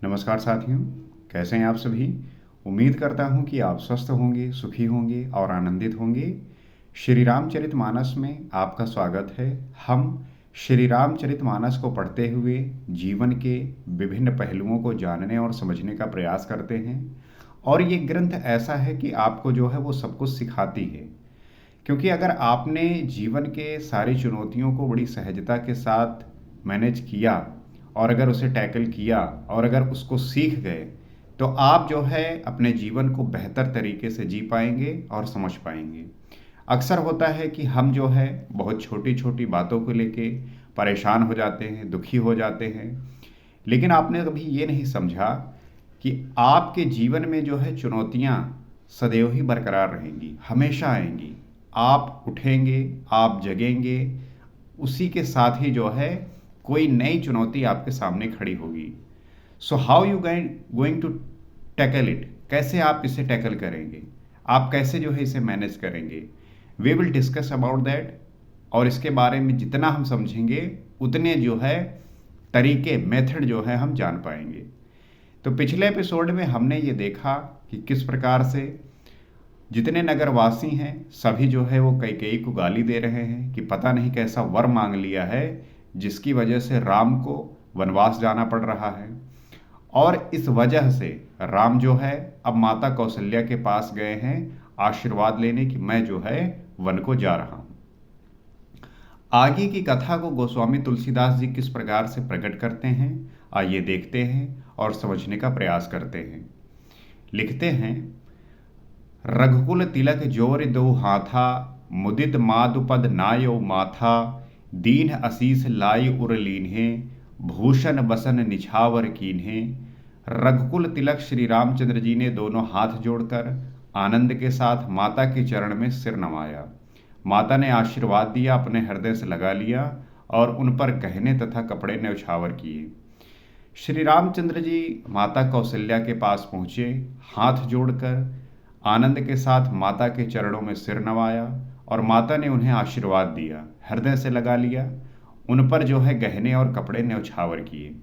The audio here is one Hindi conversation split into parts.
नमस्कार साथियों, कैसे हैं आप सभी। उम्मीद करता हूं कि आप स्वस्थ होंगे, सुखी होंगे और आनंदित होंगे। श्री रामचरितमानस में आपका स्वागत है। हम श्री रामचरितमानस को पढ़ते हुए जीवन के विभिन्न पहलुओं को जानने और समझने का प्रयास करते हैं। और ये ग्रंथ ऐसा है कि आपको जो है वो सब कुछ सिखाती है, क्योंकि अगर आपने जीवन के सारी चुनौतियों को बड़ी सहजता के साथ मैनेज किया और अगर उसे टैकल किया और अगर उसको सीख गए, तो आप जो है अपने जीवन को बेहतर तरीके से जी पाएंगे और समझ पाएंगे। अक्सर होता है कि हम जो है बहुत छोटी छोटी बातों को लेके परेशान हो जाते हैं, दुखी हो जाते हैं, लेकिन आपने कभी ये नहीं समझा कि आपके जीवन में जो है चुनौतियाँ सदैव ही बरकरार रहेंगी, हमेशा आएंगी। आप उठेंगे, आप जगेंगे, उसी के साथ ही जो है कोई नई चुनौती आपके सामने खड़ी होगी। So how you going to tackle it, कैसे आप इसे टैकल करेंगे, आप कैसे जो है इसे मैनेज करेंगे। We will discuss about that. और इसके बारे में जितना हम समझेंगे उतने जो है तरीके, मेथड जो है हम जान पाएंगे। तो पिछले एपिसोड में हमने ये देखा कि किस प्रकार से जितने नगरवासी हैं सभी जो है वो कैकेयी को गाली दे रहे हैं कि पता नहीं कैसा वर मांग लिया है जिसकी वजह से राम को वनवास जाना पड़ रहा है। और इस वजह से राम जो है अब माता कौशल्या के पास गए हैं आशीर्वाद लेने कि मैं जो है वन को जा रहा हूं। आगे की कथा को गोस्वामी तुलसीदास जी किस प्रकार से प्रकट करते हैं, आइए देखते हैं और समझने का प्रयास करते हैं। लिखते हैं, रघुकुल तिलक जोर दो हाथा, मुदित माधुपद नायो माथा, दीन असीस लाई उर लीन्हे, भूषण बसन निछावर कीन्हे। रघुकुल तिलक श्री रामचंद्र जी ने दोनों हाथ जोड़कर आनंद के साथ माता के चरण में सिर नवाया। माता ने आशीर्वाद दिया, अपने हृदय से लगा लिया और उन पर गहने तथा कपड़े न्यौछावर किए। श्री रामचंद्र जी माता कौशल्या के पास पहुँचे, हाथ जोड़कर आनंद के साथ माता के चरणों में सिर नवाया और माता ने उन्हें आशीर्वाद दिया, हृदय से लगा लिया, उन पर जो है गहने और कपड़े न्यौछावर किए।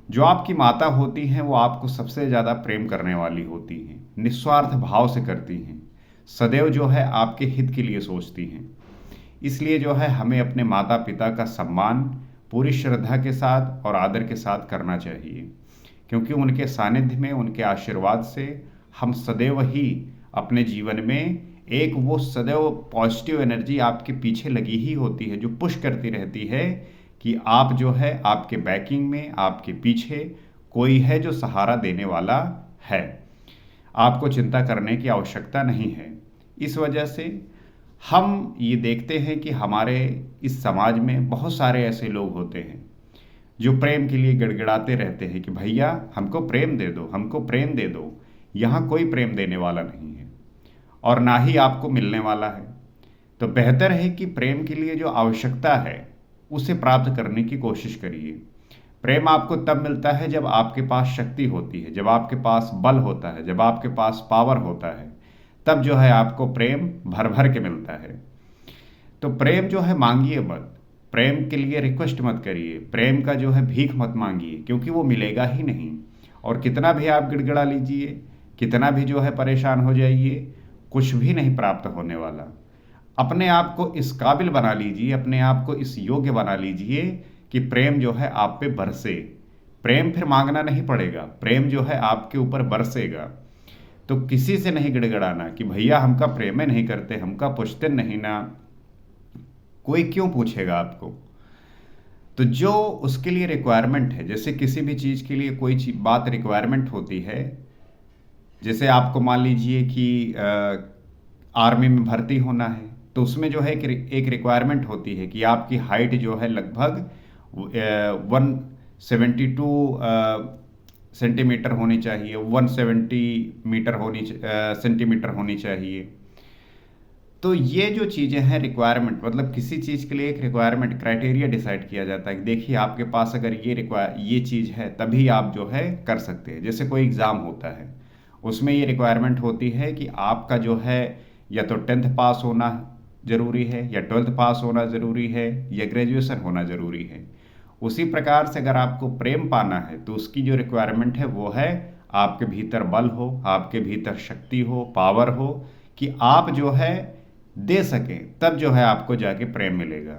जो आपकी माता होती हैं वो आपको सबसे ज़्यादा प्रेम करने वाली होती हैं, निस्वार्थ भाव से करती हैं, सदैव जो है आपके हित के लिए सोचती हैं। इसलिए जो है हमें अपने माता पिता का सम्मान पूरी श्रद्धा के साथ और आदर के साथ करना चाहिए, क्योंकि उनके सानिध्य में, उनके आशीर्वाद से हम सदैव ही अपने जीवन में एक वो सदैव पॉजिटिव एनर्जी आपके पीछे लगी ही होती है जो पुश करती रहती है कि आप जो है आपके बैकिंग में, आपके पीछे कोई है जो सहारा देने वाला है, आपको चिंता करने की आवश्यकता नहीं है। इस वजह से हम ये देखते हैं कि हमारे इस समाज में बहुत सारे ऐसे लोग होते हैं जो प्रेम के लिए गिड़गिड़ाते रहते हैं कि भैया हमको प्रेम दे दो, हमको प्रेम दे दो। यहाँ कोई प्रेम देने वाला नहीं है और ना ही आपको मिलने वाला है। तो बेहतर है कि प्रेम के लिए जो आवश्यकता है उसे प्राप्त करने की कोशिश करिए। प्रेम आपको तब मिलता है जब आपके पास शक्ति होती है, जब आपके पास बल होता है, जब आपके पास पावर होता है, तब जो है आपको प्रेम भर भर के मिलता है। तो प्रेम जो है मांगिए मत, प्रेम के लिए रिक्वेस्ट मत करिए, प्रेम का जो है भीख मत मांगिए, क्योंकि वो मिलेगा ही नहीं। और कितना भी आप गिड़गिड़ा लीजिए, कितना भी जो है परेशान हो जाइए, कुछ भी नहीं प्राप्त होने वाला। अपने आप को इस काबिल बना लीजिए, अपने आप को इस योग्य बना लीजिए कि प्रेम जो है आप पे बरसे। प्रेम फिर मांगना नहीं पड़ेगा, प्रेम जो है आपके ऊपर बरसेगा। तो किसी से नहीं गिड़गिड़ाना कि भैया हमका प्रेम नहीं करते, हमका पूछते नहीं ना। कोई क्यों पूछेगा आपको। तो जो उसके लिए रिक्वायरमेंट है, जैसे किसी भी चीज़ के लिए कोई बात रिक्वायरमेंट होती है, जैसे आपको मान लीजिए कि आर्मी में भर्ती होना है, तो उसमें जो है एक रिक्वायरमेंट होती है कि आपकी हाइट जो है लगभग 172 सेंटीमीटर होनी चाहिए, 170 सेंटीमीटर होनी चाहिए। तो ये जो चीज़ें हैं रिक्वायरमेंट, मतलब किसी चीज़ के लिए एक रिक्वायरमेंट क्राइटेरिया डिसाइड किया जाता है कि देखिए आपके पास अगर ये चीज़ है तभी आप जो है कर सकते हैं। जैसे कोई एग्ज़ाम होता है, उसमें ये रिक्वायरमेंट होती है कि आपका जो है या तो 10th पास होना ज़रूरी है, या 12th पास होना ज़रूरी है, या ग्रेजुएशन होना ज़रूरी है। उसी प्रकार से अगर आपको प्रेम पाना है तो उसकी जो रिक्वायरमेंट है वो है आपके भीतर बल हो, आपके भीतर शक्ति हो, पावर हो, कि आप जो है दे सकें, तब जो है आपको जाके प्रेम मिलेगा।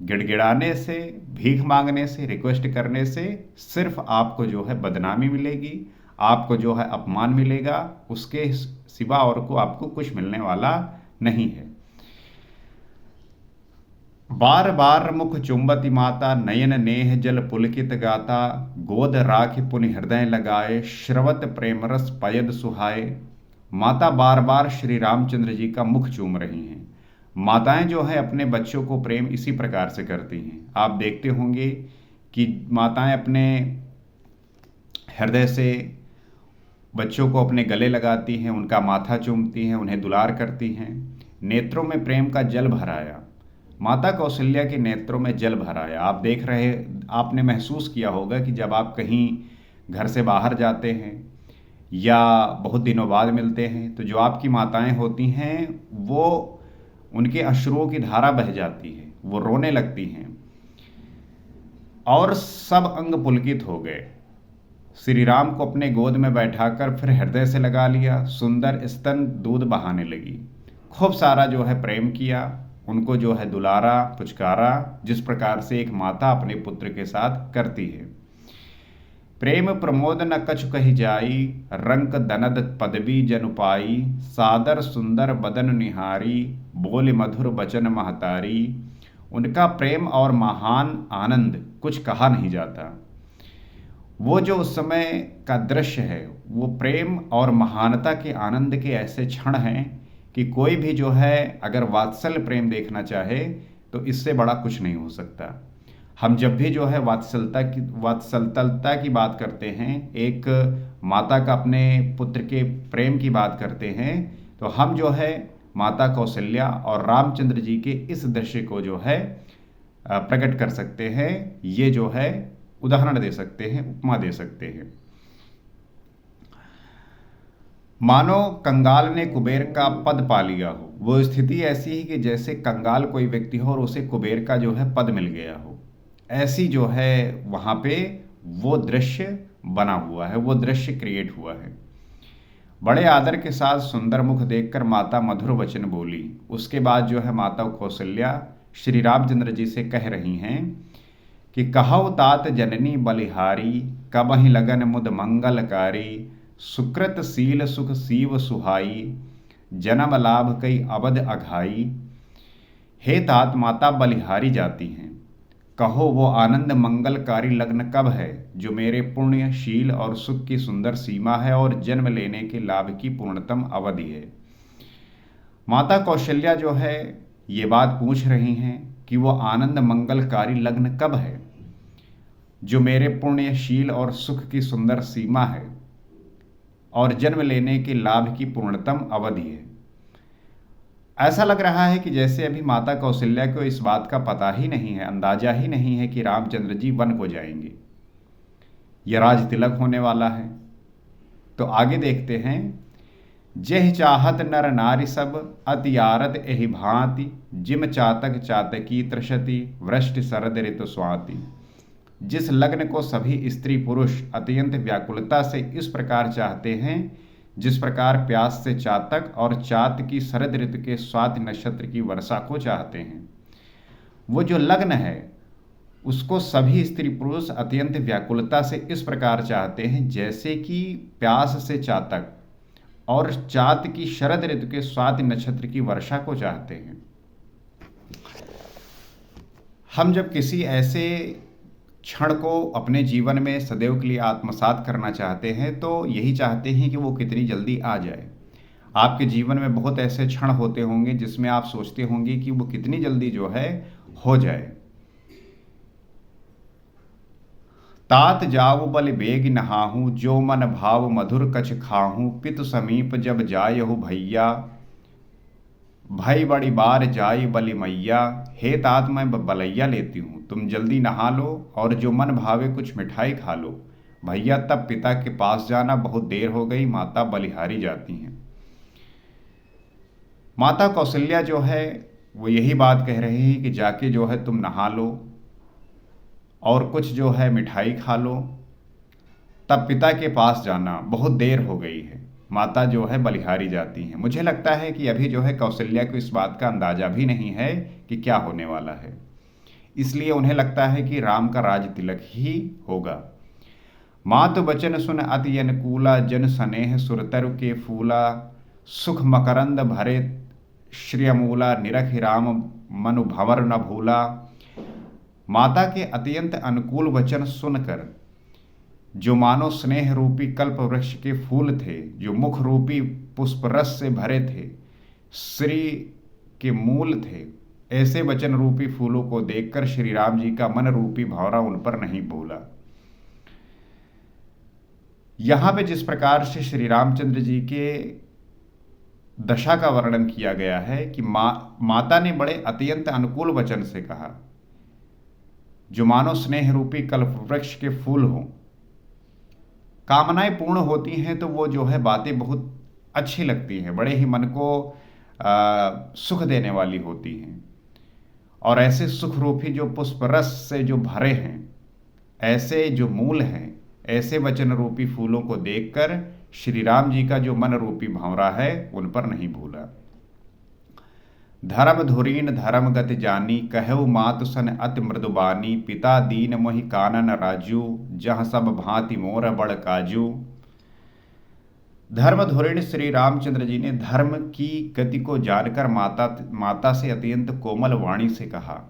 गिड़गिड़ाने से, भीख मांगने से, रिक्वेस्ट करने से सिर्फ आपको जो है बदनामी मिलेगी, आपको जो है अपमान मिलेगा, उसके सिवा और को आपको कुछ मिलने वाला नहीं है। बार बार मुख चुंबती माता, नयन नेह जल पुलकित गाता, गोद राखि पुनि हृदय लगाए, श्रवत प्रेम रस पयद सुहाए। माता बार बार श्री रामचंद्र जी का मुख चूम रही हैं। माताएं जो है अपने बच्चों को प्रेम इसी प्रकार से करती हैं। आप देखते होंगे कि माताएं अपने हृदय से बच्चों को अपने गले लगाती हैं, उनका माथा चूमती हैं, उन्हें दुलार करती हैं। नेत्रों में प्रेम का जल भर आया, माता कौशल्या के नेत्रों में जल भर आया। आप देख रहे, आपने महसूस किया होगा कि जब आप कहीं घर से बाहर जाते हैं या बहुत दिनों बाद मिलते हैं तो जो आपकी माताएं होती हैं वो, उनके अश्रुओं की धारा बह जाती है, वो रोने लगती हैं और सब अंग पुलकित हो गए। श्री राम को अपने गोद में बैठाकर फिर हृदय से लगा लिया, सुंदर स्तन दूध बहाने लगी, खूब सारा जो है प्रेम किया, उनको जो है दुलारा, पुचकारा, जिस प्रकार से एक माता अपने पुत्र के साथ करती है। प्रेम प्रमोद न कछु कही जाई, रंक दनद पदवी जन पाई, सादर सुंदर बदन निहारी, बोल मधुर बचन महतारी। उनका प्रेम और महान आनंद कुछ कहा नहीं जाता। वो जो उस समय का दृश्य है वो प्रेम और महानता के आनंद के ऐसे क्षण हैं कि कोई भी जो है अगर वात्सल्य प्रेम देखना चाहे तो इससे बड़ा कुछ नहीं हो सकता। हम जब भी जो है वात्सल्यता की बात करते हैं, एक माता का अपने पुत्र के प्रेम की बात करते हैं, तो हम जो है माता कौशल्या और रामचंद्र जी के इस दृश्य को जो है प्रकट कर सकते हैं। ये जो है उदाहरण दे सकते हैं, उपमा दे सकते हैं। मानो कंगाल ने कुबेर का पद पा लिया हो। वो स्थिति ऐसी है कि जैसे कंगाल कोई व्यक्ति हो और उसे कुबेर का जो है पद मिल गया हो, ऐसी जो है वहाँ पे वो दृश्य बना हुआ है, वो दृश्य क्रिएट हुआ है। बड़े आदर के साथ सुंदर मुख देखकर माता मधुर वचन बोली। उसके बाद जो है माता कौशल्या श्री रामचंद्र जी से कह रही हैं कि कहौ तात जननी बलिहारी, कबहि लगन मुद मंगलकारी, सुकृत सील सुख सीव सुहाई, जन्म लाभ कई अवध अघाई। हे तात, माता बलिहारी जाती हैं, कहो वो आनंद मंगलकारी लग्न कब है जो मेरे पुण्य शील और सुख की सुंदर सीमा है और जन्म लेने के लाभ की पूर्णतम अवधि है। माता कौशल्या जो है ये बात पूछ रही हैं कि वो आनंद मंगलकारी लग्न कब है जो मेरे पुण्य शील और सुख की सुंदर सीमा है और जन्म लेने के लाभ की पूर्णतम अवधि है। ऐसा लग रहा है कि जैसे अभी माता कौशल्या को इस बात का पता ही नहीं है, अंदाजा ही नहीं है कि रामचंद्र जी वन को जाएंगे, यह राज तिलक होने वाला है। तो आगे देखते हैं, जेह चाहत नर नारी सब, अति आरत एहि भांति, जिम चातक चातकी त्रषति, वृष्टि शरद ऋतु स्वाति। जिस लग्न को सभी स्त्री पुरुष अत्यंत व्याकुलता से इस प्रकार चाहते हैं जिस प्रकार प्यास से चातक और चात की शरद ऋतु के स्वाति नक्षत्र की वर्षा को चाहते हैं, वो जो लग्न है उसको सभी स्त्री पुरुष अत्यंत व्याकुलता से इस प्रकार चाहते हैं जैसे कि प्यास से चातक और चात की शरद ऋतु के स्वाति नक्षत्र की वर्षा को चाहते हैं। हम जब किसी ऐसे क्षण को अपने जीवन में सदैव के लिए आत्मसात करना चाहते हैं तो यही चाहते हैं कि वो कितनी जल्दी आ जाए। आपके जीवन में बहुत ऐसे क्षण होते होंगे जिसमें आप सोचते होंगे कि वो कितनी जल्दी जो है हो जाए। तात जाऊ बल बेग नहाहूँ, जो मन भाव मधुर कछ खाहूँ, पितु समीप जब जायहु भैया, भाई बड़ी बार जाई बलि मैया। हे तात, मैं बलैया लेती हूँ, तुम जल्दी नहा लो और जो मन भावे कुछ मिठाई खा लो। भैया तब पिता के पास जाना, बहुत देर हो गई। माता बलिहारी जाती हैं। माता कौशल्या जो है वो यही बात कह रही है कि जाके जो है तुम नहा लो और कुछ जो है मिठाई खा लो। तब पिता के पास जाना, बहुत देर हो गई है। माता जो है बलिहारी जाती हैं। मुझे लगता है कि अभी जो है कौशल्या को इस बात का अंदाजा भी नहीं है कि क्या होने वाला है, इसलिए उन्हें लगता है कि राम का राज तिलक ही होगा। मातु बचन सुन अति अनुकूला, जन स्नेह सुरतरु के फूला, सुख मकरंद भरे श्रियमूला, निरखि राम मनु भंवर न भूला। माता के अत्यंत अनुकूल वचन सुनकर, जो मानो स्नेह रूपी कल्प वृक्ष के फूल थे, जो मुख रूपी पुष्प रस से भरे थे, श्री के मूल थे, ऐसे वचन रूपी फूलों को देखकर श्री राम जी का मन रूपी भंवरा उन पर नहीं भूला। यहां पे जिस प्रकार से श्री रामचंद्र जी के दशा का वर्णन किया गया है कि माता ने बड़े अत्यंत अनुकूल वचन से कहा, जो मानो स्नेह रूपी कल्प वृक्ष के फूल हों। कामनाएं पूर्ण होती हैं तो वो जो है बातें बहुत अच्छी लगती हैं, बड़े ही मन को सुख देने वाली होती हैं। और ऐसे सुख रूपी जो पुष्प रस से जो भरे हैं, ऐसे जो मूल हैं, ऐसे वचन रूपी फूलों को देखकर श्री राम जी का जो मन रूपी भंवरा है उन पर नहीं भूला। धर्म धुरीन धर्म गति जानी, कहु मातु सन अति मृदुबानी, पिता दीन मोहि कानन राजू, जहाँ सब भांति मोर बड़ काजू। धर्म धुरीन श्री रामचंद्र जी ने धर्म की गति को जानकर माता से अत्यंत कोमल वाणी से कहा।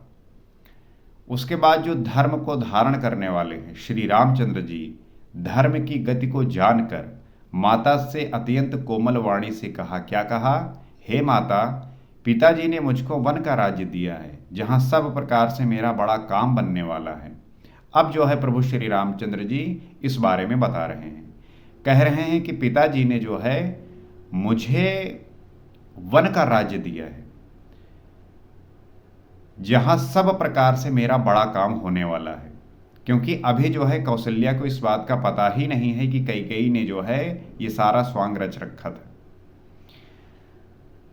उसके बाद जो धर्म को धारण करने वाले हैं श्री रामचंद्र जी, धर्म की गति को जानकर माता से अत्यंत कोमल वाणी से कहा। क्या कहा? हे माता, पिताजी ने मुझको वन का राज्य दिया है, जहां सब प्रकार से मेरा बड़ा काम बनने वाला है। अब जो है प्रभु श्री रामचंद्र जी इस बारे में बता रहे हैं, कह रहे हैं कि पिताजी ने जो है मुझे वन का राज्य दिया है, जहां सब प्रकार से मेरा बड़ा काम होने वाला है। क्योंकि अभी जो है कौशल्या को इस बात का पता ही नहीं है कि कैकेयी ने जो है ये सारा स्वांग रच रखा था।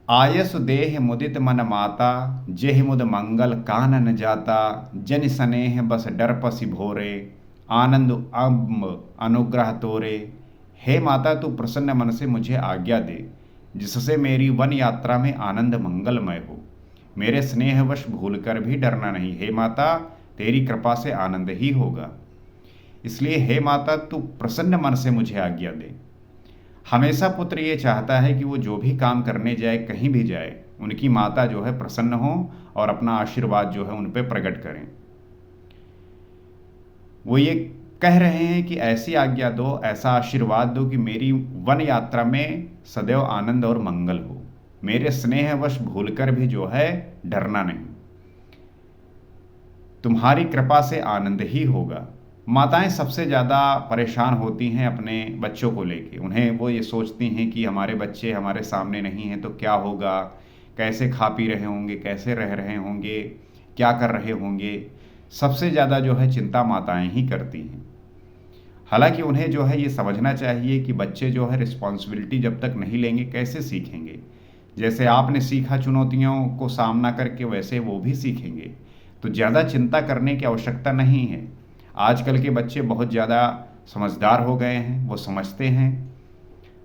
आयसु देह मुदित मन माता, जेहि मुद मंगल कानन जाता, जन स्नेह बस डर पसी भोरे, आनंद अम्ब अनुग्रह तोरे। हे माता, तू प्रसन्न मन से मुझे आज्ञा दे, जिससे मेरी वन यात्रा में आनंद मंगलमय हो। मेरे स्नेहवश भूलकर भी डरना नहीं। हे माता, तेरी कृपा से आनंद ही होगा। इसलिए हे माता, तू प्रसन्न मन से मुझे आज्ञा दे। हमेशा पुत्र ये चाहता है कि वो जो भी काम करने जाए, कहीं भी जाए, उनकी माता जो है प्रसन्न हो और अपना आशीर्वाद जो है उन पर प्रकट करें। वो ये कह रहे हैं कि ऐसी आज्ञा दो, ऐसा आशीर्वाद दो कि मेरी वन यात्रा में सदैव आनंद और मंगल हो। मेरे स्नेहवश भूलकर भी जो है डरना नहीं। तुम्हारी कृपा से आनंद ही होगा। माताएं सबसे ज़्यादा परेशान होती हैं अपने बच्चों को लेके। उन्हें वो ये सोचती हैं कि हमारे बच्चे हमारे सामने नहीं हैं तो क्या होगा, कैसे खा पी रहे होंगे, कैसे रह रहे होंगे, क्या कर रहे होंगे। सबसे ज़्यादा जो है चिंता माताएं ही करती हैं। हालांकि उन्हें जो है ये समझना चाहिए कि बच्चे जो है रिस्पॉन्सिबिलिटी जब तक नहीं लेंगे कैसे सीखेंगे। जैसे आपने सीखा चुनौतियों को सामना करके, वैसे वो भी सीखेंगे। तो ज़्यादा चिंता करने की आवश्यकता नहीं है। आजकल के बच्चे बहुत ज़्यादा समझदार हो गए हैं, वो समझते हैं।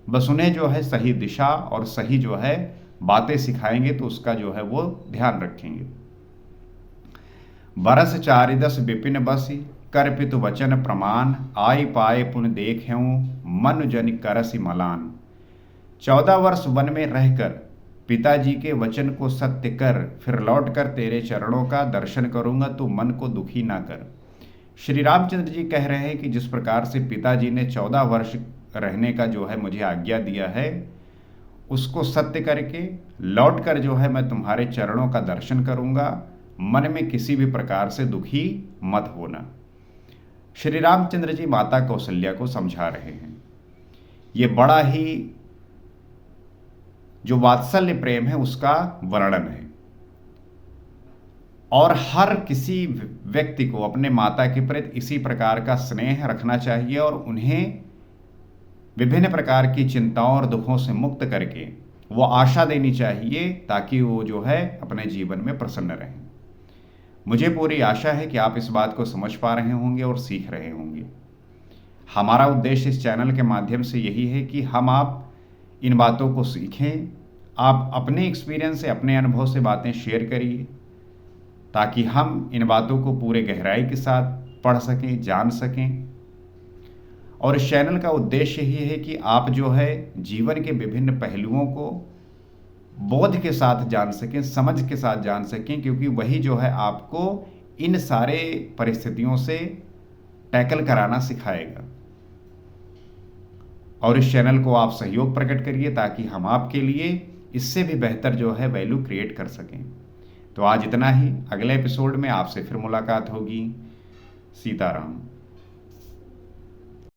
बस उन्हें जो है सही दिशा और सही जो है बातें सिखाएंगे तो उसका जो है वो ध्यान रखेंगे। बरस चारिदस विपिन बसी, कर पितु वचन प्रमाण, आई पाए पुन देखूं, मन जन करसि मलान। 14 वर्ष वन में रहकर पिताजी के वचन को सत्य कर, फिर लौट कर तेरे चरणों का दर्शन करूंगा, तू मन को दुखी ना कर। श्री रामचंद्र जी कह रहे हैं कि जिस प्रकार से पिताजी ने 14 वर्ष रहने का जो है मुझे आज्ञा दिया है, उसको सत्य करके लौट कर जो है मैं तुम्हारे चरणों का दर्शन करूंगा। मन में किसी भी प्रकार से दुखी मत होना। श्री रामचंद्र जी माता कौशल्या को समझा रहे हैं। ये बड़ा ही जो वात्सल्य प्रेम है उसका वर्णन है। और हर किसी व्यक्ति को अपने माता के प्रति इसी प्रकार का स्नेह रखना चाहिए और उन्हें विभिन्न प्रकार की चिंताओं और दुखों से मुक्त करके वो आशा देनी चाहिए, ताकि वो जो है अपने जीवन में प्रसन्न रहें। मुझे पूरी आशा है कि आप इस बात को समझ पा रहे होंगे और सीख रहे होंगे। हमारा उद्देश्य इस चैनल के माध्यम से यही है कि हम आप इन बातों को सीखें, आप अपने एक्सपीरियंस से, अपने अनुभव से बातें शेयर करिए, ताकि हम इन बातों को पूरे गहराई के साथ पढ़ सकें, जान सकें। और इस चैनल का उद्देश्य यही है कि आप जो है जीवन के विभिन्न पहलुओं को बोध के साथ जान सकें, समझ के साथ जान सकें, क्योंकि वही जो है आपको इन सारे परिस्थितियों से टैकल कराना सिखाएगा। और इस चैनल को आप सहयोग प्रकट करिए ताकि हम आपके लिए इससे भी बेहतर जो है वैल्यू क्रिएट कर सकें। तो आज इतना ही, अगले एपिसोड में आपसे फिर मुलाकात होगी। सीताराम।